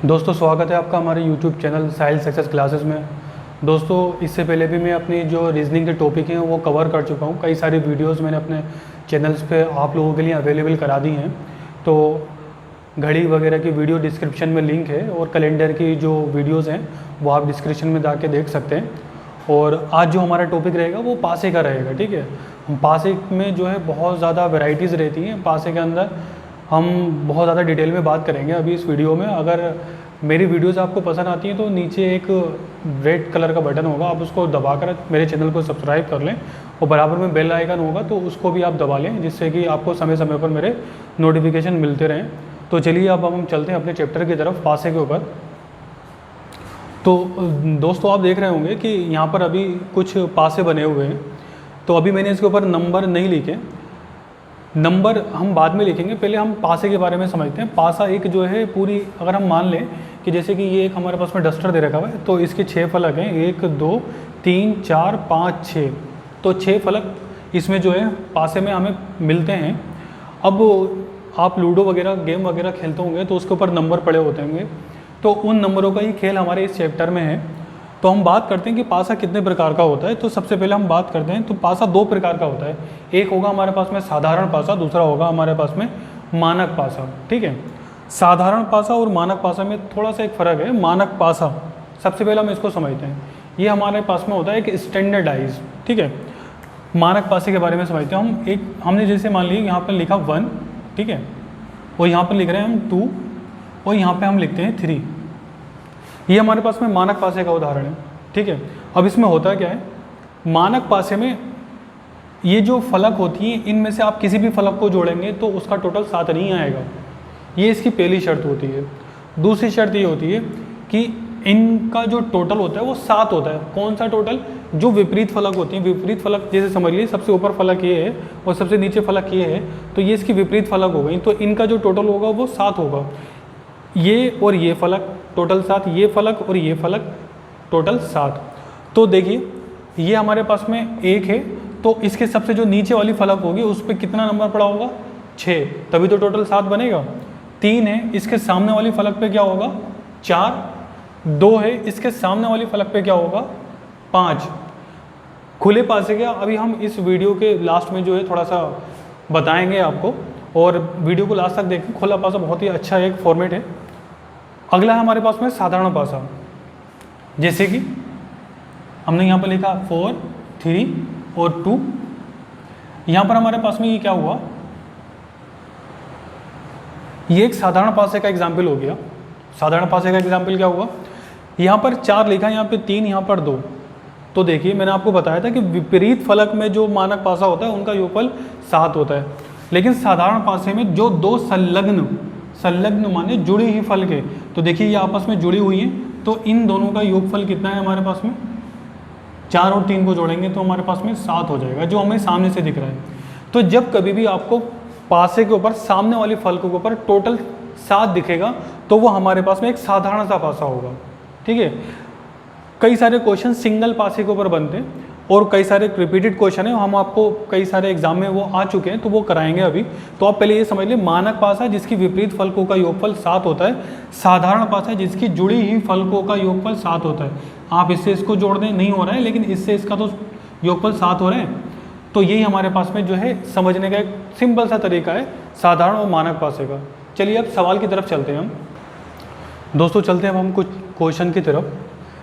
दोस्तों स्वागत है आपका हमारे YouTube चैनल साहिल सक्सेस क्लासेस में। दोस्तों इससे पहले भी मैं अपनी जो रीजनिंग के टॉपिक हैं वो कवर कर चुका हूँ। कई सारी वीडियोस मैंने अपने चैनल्स पे आप लोगों के लिए अवेलेबल करा दी हैं। तो घड़ी वगैरह की वीडियो डिस्क्रिप्शन में लिंक है और कैलेंडर की जो वीडियोज़ हैं वो आप डिस्क्रिप्शन में जाके देख सकते हैं। और आज जो हमारा टॉपिक रहेगा वो पासे का रहेगा, ठीक है। हम पासे में जो है बहुत ज़्यादा वेराइटीज़ रहती हैं। पासे के अंदर हम बहुत ज़्यादा डिटेल में बात करेंगे अभी इस वीडियो में। अगर मेरी वीडियोज़ आपको पसंद आती हैं तो नीचे एक रेड कलर का बटन होगा, आप उसको दबाकर मेरे चैनल को सब्सक्राइब कर लें और बराबर में बेल आइकन होगा तो उसको भी आप दबा लें, जिससे कि आपको समय समय पर मेरे नोटिफिकेशन मिलते रहें। तो चलिए अब हम चलते हैं अपने चैप्टर की तरफ, पासे के ऊपर। तो दोस्तों आप देख रहे होंगे कि यहाँ पर अभी कुछ पासे बने हुए हैं। तो अभी मैंने इसके ऊपर नंबर नहीं लिखे, नंबर हम बाद में लिखेंगे। पहले हम पासे के बारे में समझते हैं। पासा एक जो है पूरी, अगर हम मान लें कि जैसे कि ये एक हमारे पास में डस्टर दे रखा हुआ है तो इसके 6 फलक हैं, 1 2 3 4 5 6। तो 6 फलक इसमें जो है पासे में हमें मिलते हैं। अब आप लूडो वगैरह गेम वगैरह खेलते होंगे तो उसके ऊपर नंबर पड़े होते होंगे, तो उन नंबरों का ही खेल हमारे इस चैप्टर में है। तो हम बात करते हैं कि पासा कितने प्रकार का होता है। तो सबसे पहले हम बात करते हैं तो पासा 2 प्रकार का होता है। एक होगा हमारे पास में साधारण पासा, दूसरा होगा हमारे पास में मानक पासा, ठीक है। साधारण पासा और मानक पासा में थोड़ा सा एक फ़र्क है। मानक पासा सबसे पहले हम इसको समझते हैं, ये हमारे पास में होता है एक स्टैंडर्डाइज, ठीक है। मानक पासे के बारे में समझते हैं हम। हमने जैसे मान लिया यहाँ पर लिखा 1, ठीक है, और यहाँ पर लिख रहे हैं हम 2 और यहाँ पर हम लिखते हैं 3। ये हमारे पास में मानक पासे का उदाहरण है, ठीक है। अब इसमें होता क्या है, मानक पासे में ये जो फलक होती हैं इनमें से आप किसी भी फलक को जोड़ेंगे तो उसका टोटल 7 नहीं आएगा। ये इसकी पहली शर्त होती है। दूसरी शर्त ये होती है कि इनका जो टोटल होता है वो 7 होता है। कौन सा टोटल? जो विपरीत फलक होती हैं। विपरीत फलक जैसे समझ लीजिए सबसे ऊपर फलक ये है और सबसे नीचे फलक ये है, तो ये इसकी विपरीत फलक हो गई। तो इनका जो टोटल होगा वो 7 होगा। ये और ये फलक टोटल 7, ये फलक और ये फलक टोटल 7। तो देखिए ये हमारे पास में 1 है, तो इसके सबसे जो नीचे वाली फलक होगी उस पर कितना नंबर पड़ा होगा? 6, तभी तो टोटल 7 बनेगा। 3 है, इसके सामने वाली फलक पे क्या होगा? 4। 2 है, इसके सामने वाली फलक पे क्या होगा? 5। खुले पासे का अभी हम इस वीडियो के लास्ट में जो है थोड़ा सा बताएंगे आपको, और वीडियो को लास्ट तक देखें। खुला पासा बहुत ही अच्छा एक फॉर्मेट है। अगला है हमारे पास में साधारण पासा। जैसे कि हमने यहाँ पर लिखा 4 3 और 2। यहाँ पर हमारे पास में ये क्या हुआ, ये एक साधारण पासे का एग्जाम्पल हो गया। साधारण पासे का एग्जाम्पल क्या हुआ, यहाँ पर 4 लिखा, यहाँ पर 3, यहाँ पर 2। तो देखिए मैंने आपको बताया था कि विपरीत फलक में जो मानक पासा होता है उनका योगफल 7 होता है। लेकिन साधारण पासे में जो 2 संलग्न माने जुड़ी हुई फलक है, तो देखिए ये आपस में जुड़ी हुई हैं, तो इन दोनों का योगफल कितना है हमारे पास में? 4 और 3 को जोड़ेंगे तो हमारे पास में 7 हो जाएगा, जो हमें सामने से दिख रहा है। तो जब कभी भी आपको पासे के ऊपर सामने वाली फलकों के ऊपर टोटल 7 दिखेगा तो वो हमारे पास में एक साधारण सा पासा होगा, ठीक है। कई सारे क्वेश्चन सिंगल पासे के ऊपर बनते हैं और कई सारे रिपीटेड क्वेश्चन है, हम आपको कई सारे एग्जाम में वो आ चुके हैं तो वो कराएंगे अभी। तो आप पहले ये समझ लें, मानक पासा जिसकी विपरीत फलकों का योगफल 7 होता है। साधारण पासा जिसकी जुड़ी हुई फलकों का योगफल 7 होता है। आप इससे इसको जोड़ दें, नहीं हो रहा है, लेकिन इससे इसका तो योगफल 7 हो रहे हैं। तो यही हमारे पास में जो है समझने का एक सिंपल सा तरीका है साधारण और मानक पासे का। चलिए अब सवाल की तरफ चलते हैं हम। दोस्तों चलते हैं अब हम कुछ क्वेश्चन की तरफ।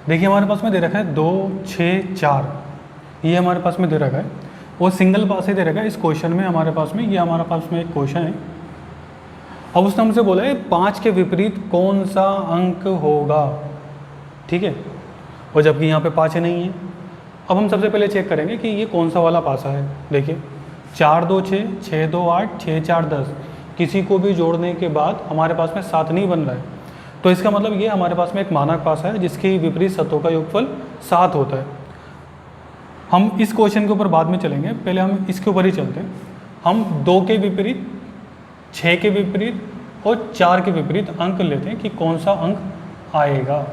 देखिए हमारे पास में दे रखा है 2 6 4, ये हमारे पास में दे रखा है और सिंगल पासे दे रखा है इस क्वेश्चन में हमारे पास में। ये हमारे पास में एक क्वेश्चन है। अब उसने हमसे बोला है 5 के विपरीत कौन सा अंक होगा, ठीक है, और जबकि यहाँ पे 5 नहीं है। अब हम सबसे पहले चेक करेंगे कि ये कौन सा वाला पासा है। देखिए 4 2 6, 6 2 8, 6 4 10, किसी को भी जोड़ने के बाद हमारे पास में 7 नहीं बन रहा है। तो इसका मतलब ये हमारे पास में एक मानक पासा है जिसकी विपरीत सतहों का योगफल 7 होता है। हम इस क्वेश्चन के ऊपर बाद में चलेंगे, पहले हम इसके ऊपर ही चलते हैं। हम 2 के विपरीत, 6 के विपरीत और 4 के विपरीत अंक लेते हैं कि कौन सा अंक आएगा।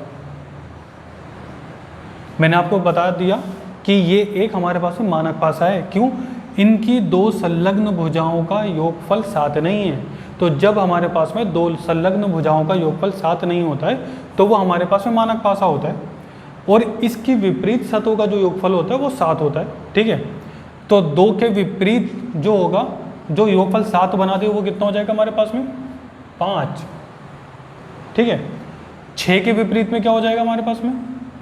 मैंने आपको बता दिया कि ये एक हमारे पास में मानक पासा है। क्यों? इनकी 2 संलग्न भुजाओं का योगफल 7 नहीं है। तो जब हमारे पास में दो संलग्न भुजाओं का योगफल 7 नहीं होता है तो वो हमारे पास में मानक पासा होता है, और इसकी विपरीत सतहों का जो योगफल होता है वो 7 होता है। ठीक है, तो 2 के विपरीत जो होगा, जो योगफल 7 बना दे वो कितना हो जाएगा हमारे पास में 5। ठीक है, 6 के विपरीत में क्या हो जाएगा हमारे पास में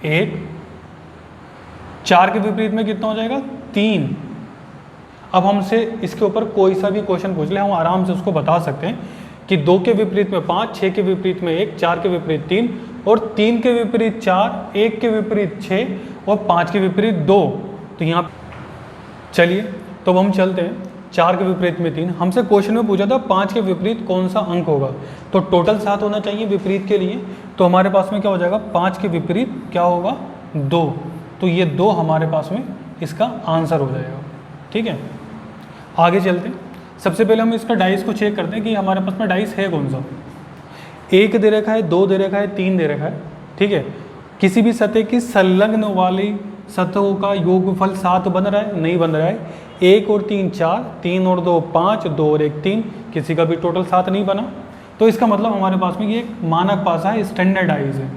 1, 4 के विपरीत में कितना हो जाएगा 3। अब हमसे इसके ऊपर कोई सा भी क्वेश्चन पूछ ले, हम आराम से उसको बता सकते हैं कि 2 के विपरीत में 5, 6 के विपरीत में 1, 4 के विपरीत 3 और 3 के विपरीत 4, 1 के विपरीत 6 और 5 के विपरीत 2। तो यहाँ चलिए तो अब हम चलते हैं। 4 के विपरीत में 3, हमसे क्वेश्चन में पूछा था 5 के विपरीत कौन सा अंक होगा, तो टोटल 7 होना चाहिए विपरीत के लिए। तो हमारे पास में क्या हो जाएगा 5 के विपरीत क्या होगा 2, तो ये 2 हमारे पास में इसका आंसर हो जाएगा। ठीक है, आगे चलते हैं। सबसे पहले हम इसका डाइस को चेक करते हैं कि हमारे पास में डाइस है कौन सा। 1 दे रखा है, 2 दे रखा है, 3 दे रखा है। ठीक है, किसी भी सतह की संलग्न वाली सतहों का योगफल 7 बन रहा है, नहीं बन रहा है। 1 और 3 4, 3 और 2 5, 2 और 1 3, किसी का भी टोटल 7 नहीं बना। तो इसका मतलब हमारे पास में ये एक मानक पासा है, स्टैंडर्ड डाइस है।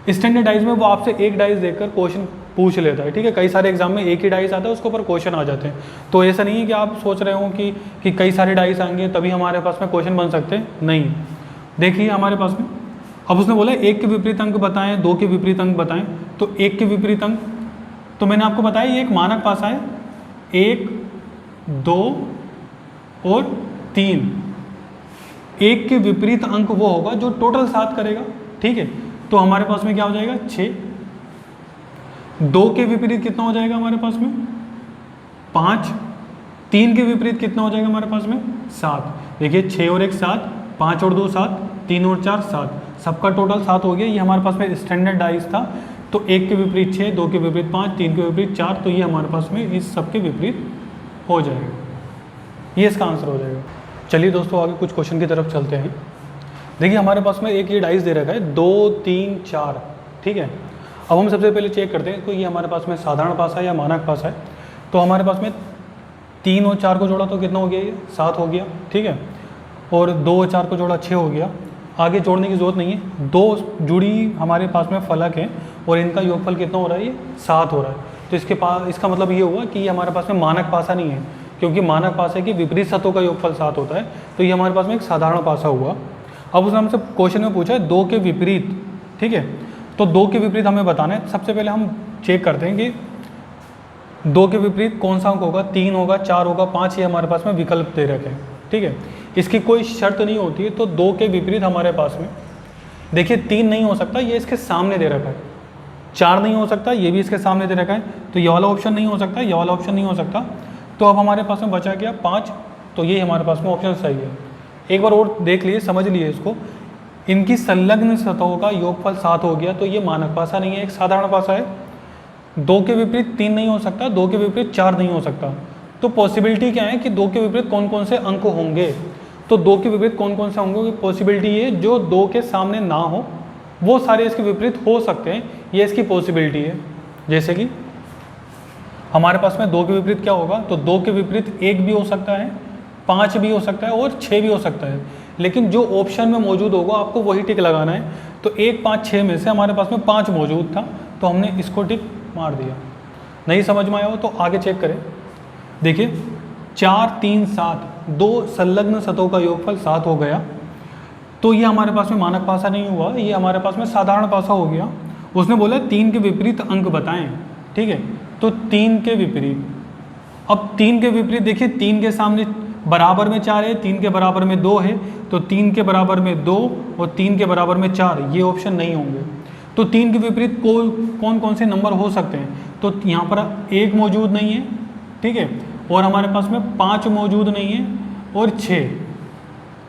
स्टैंडर्ड डाइस में वो आपसे एक डाइस देकर क्वेश्चन पूछ लेता है। ठीक है, कई सारे एग्जाम में एक ही डाइस आता है, उसके ऊपर क्वेश्चन आ जाते हैं। तो ऐसा नहीं है कि आप सोच रहे हो कि कई सारे डाइस आएंगे तभी हमारे पास में क्वेश्चन बन सकते हैं, नहीं। देखिए हमारे पास में अब उसने बोला 1 के विपरीत अंक बताएं, 2 के विपरीत अंक बताएं। तो 1 के विपरीत अंक तो मैंने आपको बताया ये एक मानक पासा है, 1 2 और 3। 1 के विपरीत अंक वो होगा जो टोटल 7 करेगा। ठीक है, तो हमारे पास में क्या हो जाएगा 6। 2 के विपरीत कितना हो जाएगा हमारे पास में 5। 3 के विपरीत कितना हो जाएगा हमारे पास में 7। देखिए 6 और 1 7, 5 और 2 7, 3 और 4 7, सबका टोटल 7 हो गया। ये हमारे पास में स्टैंडर्ड डाइस था। तो 1 के विपरीत 6, 2 के विपरीत 5, 3 के विपरीत 4, तो ये हमारे पास में इस सब के विपरीत हो जाएगा, ये इसका आंसर हो जाएगा। चलिए दोस्तों आगे कुछ क्वेश्चन की तरफ चलते हैं। देखिए हमारे पास में एक ये डाइस दे रखा है 2 3 4। ठीक है, अब हम सबसे पहले चेक करते हैं कि ये हमारे पास में साधारण पासा है या मानक पासा है। तो हमारे पास में 3 और 4 को जोड़ा तो कितना हो गया, ये 7 हो गया। ठीक है, और 2 और 4 को जोड़ा 6 हो गया। आगे जोड़ने की ज़रूरत नहीं है, 2 जुड़ी हमारे पास में फलक है और इनका योगफल कितना हो रहा है, ये 7 हो रहा है। तो इसका मतलब ये हुआ कि ये हमारे पास में मानक पासा नहीं है, क्योंकि मानक पासा की विपरीत सतहों का योगफल 7 होता है। तो ये हमारे पास में एक साधारण पासा हुआ। अब उसने हमसे क्वेश्चन में पूछा है 2 के विपरीत। ठीक है, तो 2 के विपरीत हमें बताना है। सबसे पहले हम चेक करते हैं कि 2 के विपरीत कौन सा अंक होगा, 3 होगा, 4 होगा, 5, ये हमारे पास में विकल्प दे रखे हैं। ठीक है, इसकी कोई शर्त नहीं होती है। तो 2 के विपरीत हमारे पास में देखिए 3 नहीं हो सकता, ये इसके सामने दे रखा है। 4 नहीं हो सकता, ये भी इसके सामने दे रखा है। तो ये वाला ऑप्शन नहीं हो सकता, ये वाला ऑप्शन नहीं हो सकता। तो अब हमारे पास में बचा गया 5, तो ये हमारे पास में ऑप्शन सही है। एक बार और देख लिए, समझ लिए इसको। इनकी संलग्न सतहों का योगफल 7 हो गया, तो ये मानक पासा नहीं है, एक साधारण पासा है। 2 के विपरीत 3 नहीं हो सकता, 2 के विपरीत 4 नहीं हो सकता। तो पॉसिबिलिटी क्या है कि 2 के विपरीत कौन कौन से अंक होंगे। तो 2 के विपरीत कौन कौन से होंगे, पॉसिबिलिटी ये जो 2 के सामने ना हो वो सारे इसके विपरीत हो सकते हैं, ये इसकी पॉसिबिलिटी है। जैसे कि हमारे पास में 2 के विपरीत क्या होगा, तो 2 के विपरीत 1 भी हो सकता है, 5 भी हो सकता है और 6 भी हो सकता है। लेकिन जो ऑप्शन में मौजूद होगा आपको वही टिक लगाना है। तो 1 5 6 में से हमारे पास में 5 मौजूद था, तो हमने इसको टिक मार दिया। नहीं समझ में आया हो तो आगे चेक करें। देखिए 4 3 7, 2 संलग्न सतहों का योगफल 7 हो गया। तो ये हमारे पास में मानक पासा नहीं हुआ, ये हमारे पास में साधारण पासा हो गया। उसने बोला 3 के विपरीत अंक बताएं। ठीक है, तो 3 के विपरीत, अब 3 के विपरीत देखिए 3 के सामने बराबर में 4 है, 3 के बराबर में 2 है, तो 3 के बराबर में 2 और 3 के बराबर में 4, ये ऑप्शन नहीं होंगे। तो 3 के विपरीत कौन कौन से नंबर हो सकते हैं, तो यहाँ पर 1 मौजूद नहीं है। ठीक है, और हमारे पास में 5 मौजूद नहीं है और 6।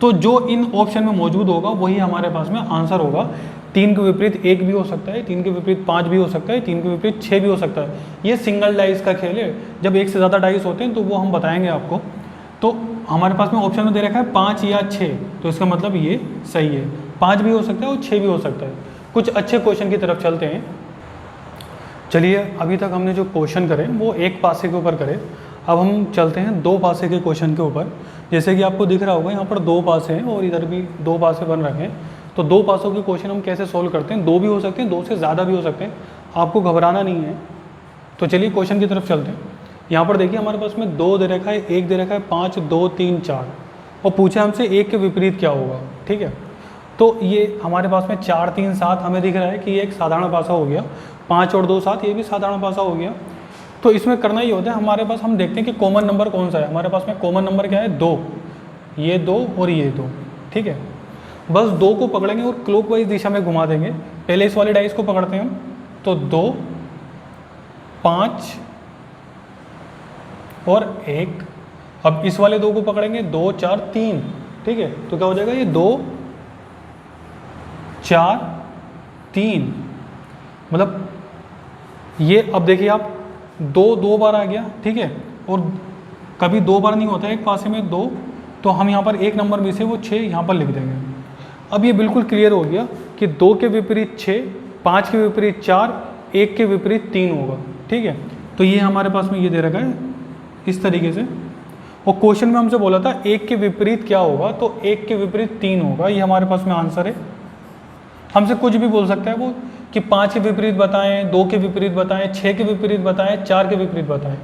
तो जो इन ऑप्शन में मौजूद होगा वही हमारे पास में आंसर होगा। 3 के विपरीत 1 भी हो सकता है, 3 के विपरीत 5 भी हो सकता है, 3 के विपरीत 6 भी हो सकता है। ये सिंगल डाइस का खेल है, जब एक से ज़्यादा डाइस होते हैं तो वो हम बताएंगे आपको। तो हमारे पास में ऑप्शन में दे रखा है 5 या 6, तो इसका मतलब ये सही है। 5 भी हो सकता है और 6 भी हो सकता है। कुछ अच्छे क्वेश्चन की तरफ चलते हैं। चलिए अभी तक हमने जो क्वेश्चन करे वो एक पासे के ऊपर करे। अब हम चलते हैं दो पासे के क्वेश्चन के ऊपर। जैसे कि आपको दिख रहा होगा यहाँ पर दो पासे हैं और इधर भी दो पासे बन रखे हैं। तो दो पासों के क्वेश्चन हम कैसे सोल्व करते हैं, दो भी हो सकते हैं, दो से ज़्यादा भी हो सकते हैं, आपको घबराना नहीं है। तो चलिए क्वेश्चन की तरफ चलते हैं। यहाँ पर देखिए हमारे पास में दो दे रखा है, एक दे रखा है 5, 2, 3, 4 और पूछा हमसे एक के विपरीत क्या होगा। ठीक है, तो ये हमारे पास में 4, 3, 7 हमें दिख रहा है कि ये एक साधारण पासा हो गया। 5 और 2, 7 ये भी साधारण पासा हो गया। तो इसमें करना ही होता है, हमारे पास हम देखते हैं कि कॉमन नंबर कौन सा है। हमारे पास में कॉमन नंबर क्या है, 2, ये 2 और ये 2। ठीक है, बस 2 को पकड़ेंगे और क्लॉकवाइज दिशा में घुमा देंगे। पहले इस वाले डाइस को पकड़ते हैं हम, तो 2, 5 और 1। अब इस वाले 2 को पकड़ेंगे, 2, 4, 3। ठीक है, तो क्या हो जाएगा, ये 2, 4, 3। मतलब ये अब देखिए आप 2 बार आ गया। ठीक है, और कभी 2 बार नहीं होता है एक पासे में 2, तो हम यहाँ पर एक नंबर में से वो 6 यहाँ पर लिख देंगे। अब ये बिल्कुल क्लियर हो गया कि 2 के विपरीत 6, 5 के विपरीत 4, 1 के विपरीत 3 होगा। ठीक है, तो ये हमारे पास में ये दे रखा है इस तरीके से। और क्वेश्चन में हमसे बोला था 1 के विपरीत क्या होगा, तो 1 के विपरीत 3 होगा। ये हमारे पास में आंसर है। हमसे कुछ भी बोल सकता है वो कि 5 के विपरीत बताएं, 2 के विपरीत बताएं, 6 के विपरीत बताएं, 4 के विपरीत बताएं।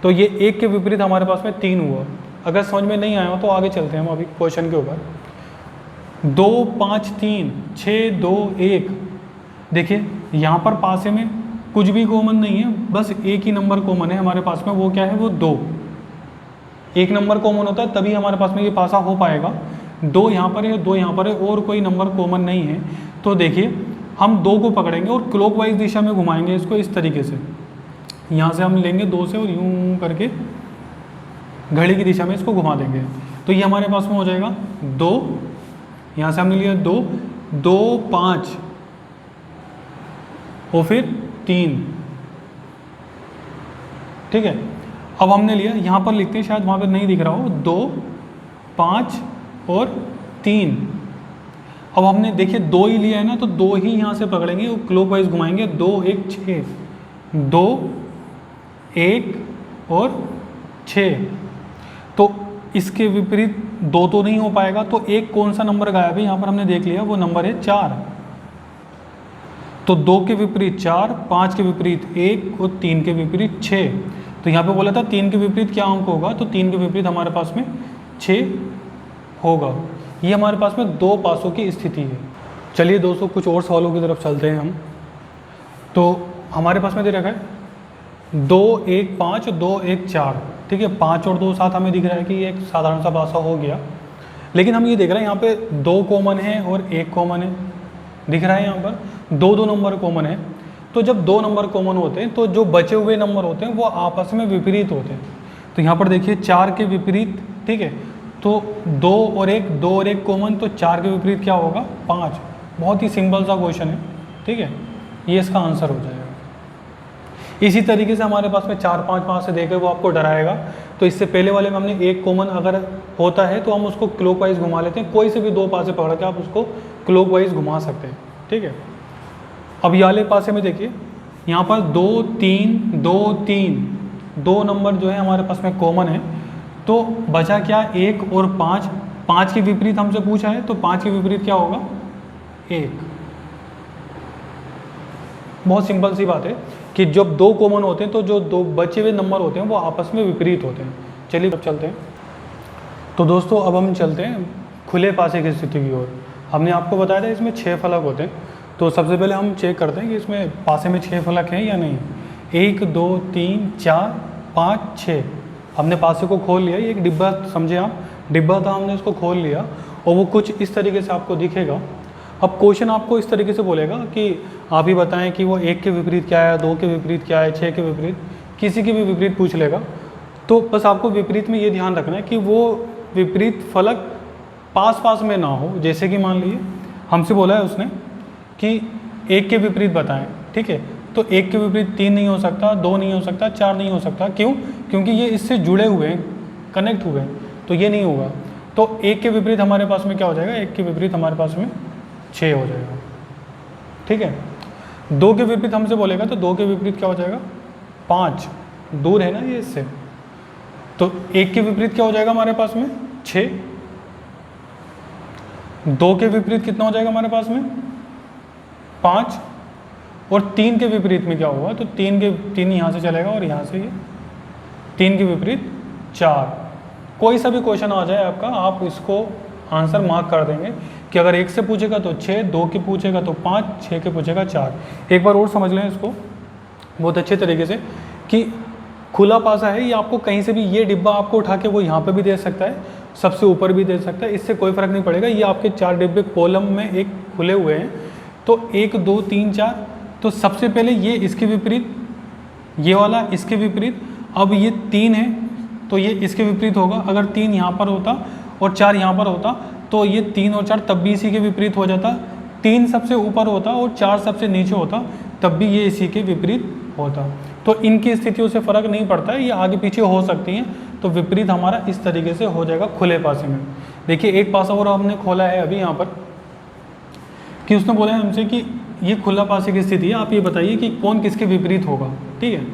तो ये 1 के विपरीत हमारे पास में 3 हुआ। अगर समझ में नहीं आया हो तो आगे चलते हैं हम अभी क्वेश्चन के ऊपर। 2, 5, 3, 6, 2, 1। देखिए यहाँ पर पासे में कुछ भी कॉमन नहीं है, बस एक ही नंबर कॉमन है हमारे पास में, वो क्या है, वो 2। एक नंबर कॉमन होता है तभी हमारे पास में ये पासा हो पाएगा। 2 यहाँ पर है, 2 यहाँ पर है, और कोई नंबर कॉमन नहीं है। तो देखिए हम 2 को पकड़ेंगे और क्लॉकवाइज दिशा में घुमाएंगे इसको इस तरीके से। यहाँ से हम लेंगे 2 से और यूं करके घड़ी की दिशा में इसको घुमा देंगे। तो ये हमारे पास में हो जाएगा 2, यहाँ से हमने लिया 2, 2, 5 और फिर 3। ठीक है, अब हमने लिया, यहाँ पर लिखते हैं, शायद वहाँ पर नहीं दिख रहा हो, 2, 5 और 3। अब हमने देखिए 2 ही लिया है ना, तो 2 ही यहाँ से पकड़ेंगे और क्लॉकवाइज घुमाएंगे। 2, 1, 6, 2, 1 और 6। तो इसके विपरीत 2 तो नहीं हो पाएगा, तो एक कौन सा नंबर गायब है यहाँ पर हमने देख लिया, वो नंबर है 4। तो 2 के विपरीत 4, 5 के विपरीत 1 और 3 के विपरीत 6। तो यहाँ पे बोला था 3 के विपरीत क्या अंक होगा, तो 3 के विपरीत हमारे पास में 6 होगा। ये हमारे पास में दो पासों की स्थिति है। चलिए दोस्तों कुछ और सवालों की तरफ चलते हैं हम। तो हमारे पास में दे रखा है 2, 1, 5, 2, 1, 4। ठीक है, 5 और 2, 7 हमें दिख रहा है कि ये एक साधारण सा पासा हो गया। लेकिन हम ये देख रहे हैं यहाँ पे 2 कॉमन है और 1 कॉमन है, दिख रहा है यहाँ पर 2 नंबर कॉमन है। तो जब 2 नंबर कॉमन होते हैं तो जो बचे हुए नंबर होते हैं वो आपस में विपरीत होते हैं। तो यहाँ पर देखिए 4 के विपरीत, ठीक है, तो 2 और 1 कॉमन, तो 4 के विपरीत क्या होगा, 5। बहुत ही सिंपल सा क्वेश्चन है। ठीक है, ये इसका आंसर हो जाएगा। इसी तरीके से हमारे पास में 4, 5, 5 से देकर वो आपको डराएगा। तो इससे पहले वाले में हमने 1 कॉमन अगर होता है तो हम उसको क्लॉकवाइज घुमा लेते हैं। कोई से भी 2 पासे पकड़ के आप उसको क्लॉकवाइज घुमा सकते हैं। ठीक है, अब ये वाले पासे में देखिए यहाँ पर 2, 3, 2, 3 2 नंबर जो है हमारे पास में कॉमन है। तो बचा क्या, 1 और 5। 5 के विपरीत हमसे पूछा है, तो 5 के विपरीत क्या होगा, 1। बहुत सिंपल सी बात है कि जब 2 कॉमन होते हैं तो जो 2 बचे हुए नंबर होते हैं वो आपस में विपरीत होते हैं। चलिए अब चलते हैं। तो दोस्तों अब हम चलते हैं खुले पासे की स्थिति की ओर। हमने आपको बताया था इसमें 6 फलक होते हैं। तो सबसे पहले हम चेक करते हैं कि इसमें पासे में 6 फलक हैं या नहीं। 1, 2, 3, 4, 5, 6। हमने पासे को खोल लिया। ये एक डिब्बा समझे आप, डिब्बा था, हमने उसको खोल लिया और वो कुछ इस तरीके से आपको दिखेगा। अब क्वेश्चन आपको इस तरीके से बोलेगा कि आप ही बताएं कि वो 1 के विपरीत क्या है, 2 के विपरीत क्या है, 6 के विपरीत, किसी के भी विपरीत पूछ लेगा। तो बस आपको विपरीत में ये ध्यान रखना है कि वो विपरीत फलक पास पास में ना हो। जैसे कि मान लीजिए हमसे बोला है उसने कि 1 के विपरीत बताएं। ठीक है, तो 1 के विपरीत 3 नहीं हो सकता, 2 नहीं हो सकता, 4 नहीं हो सकता। क्यों? क्योंकि ये इससे जुड़े हुए हैं, कनेक्ट हुए हैं, तो ये नहीं होगा। तो 1 के विपरीत हमारे पास में क्या हो जाएगा, 1 के विपरीत हमारे पास में 6 हो जाएगा। ठीक है, 2 के विपरीत हमसे बोलेगा तो 2 के विपरीत क्या हो जाएगा, 5। दूर है ना ये इससे, तो 1 के विपरीत क्या हो जाएगा हमारे पास में 6, 2 के विपरीत कितना हो जाएगा हमारे पास में 5, और 3 के विपरीत में क्या होगा, तो 3 यहाँ से चलेगा और यहाँ से ये 3 के विपरीत 4। कोई सा भी क्वेश्चन आ जाए आपका, आप इसको आंसर मार्क कर देंगे कि अगर 1 से पूछेगा तो 6, 2 के पूछेगा तो 5, 6 के पूछेगा 4। एक बार और समझ लें इसको बहुत अच्छे तरीके से कि खुला पासा है, ये आपको कहीं से भी, ये डिब्बा आपको उठा के वो यहाँ पे भी दे सकता है, सबसे ऊपर भी दे सकता है, इससे कोई फ़र्क नहीं पड़ेगा। ये आपके 4 डिब्बे कॉलम में एक खुले हुए हैं, तो 1 2 3 4, तो सबसे पहले ये इसके विपरीत, ये वाला इसके विपरीत, अब ये 3 है तो ये इसके विपरीत होगा। अगर 3 यहाँ पर होता और 4 यहाँ पर होता तो ये 3 और 4 तब भी इसी के विपरीत हो जाता। 3 सबसे ऊपर होता और 4 सबसे नीचे होता, तब भी ये इसी के विपरीत होता। तो इनकी स्थितियों से फ़र्क नहीं पड़ता है, ये आगे पीछे हो सकती हैं। तो विपरीत हमारा इस तरीके से हो जाएगा खुले पासे में। देखिए एक पासा और हमने खोला है अभी यहाँ पर कि उसने बोला है हमसे कि ये खुला पासे की स्थिति है, आप ये बताइए कि कौन किसके विपरीत होगा। ठीक है,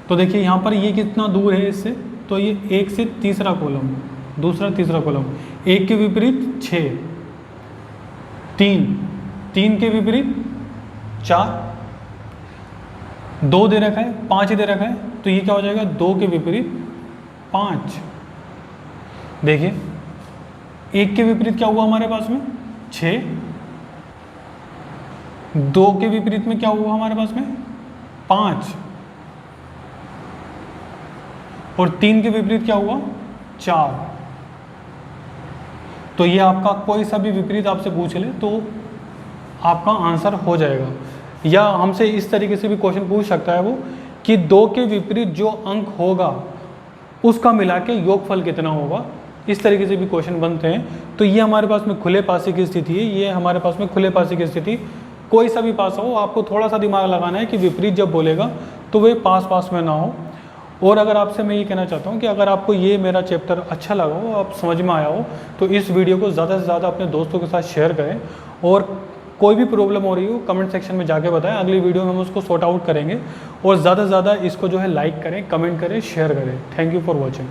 तो देखिए यहाँ पर ये कितना दूर है इससे, तो ये 1 से तीसरा कॉलम, दूसरा तीसरा कॉलम, 1 के विपरीत 6, 3 के विपरीत 4, 2 दे रखा है, 5 दे रखा है, तो ये क्या हो जाएगा 2 के विपरीत 5। देखिए 1 के विपरीत क्या हुआ हमारे पास में 6, 2 के विपरीत में क्या हुआ हमारे पास में 5, और 3 के विपरीत क्या हुआ 4। तो ये आपका कोई सा भी विपरीत आपसे पूछ ले तो आपका आंसर हो जाएगा। या हमसे इस तरीके से भी क्वेश्चन पूछ सकता है वो कि 2 के विपरीत जो अंक होगा उसका मिला के योगफल कितना होगा, इस तरीके से भी क्वेश्चन बनते हैं। तो ये हमारे पास में खुले पासे की स्थिति है, ये हमारे पास में खुले पासे की स्थिति। कोई सा भी पासा हो, आपको थोड़ा सा दिमाग लगाना है कि विपरीत जब बोलेगा तो वे पास में ना हो। और अगर आपसे मैं ये कहना चाहता हूँ कि अगर आपको ये मेरा चैप्टर अच्छा लगा हो, आप समझ में आया हो, तो इस वीडियो को ज़्यादा से ज़्यादा अपने दोस्तों के साथ शेयर करें। और कोई भी प्रॉब्लम हो रही हो कमेंट सेक्शन में जाके बताएं, अगली वीडियो में हम उसको सॉर्ट आउट करेंगे। और ज़्यादा से ज़्यादा इसको जो है लाइक करें, कमेंट करें, शेयर करें। Thank you for watching.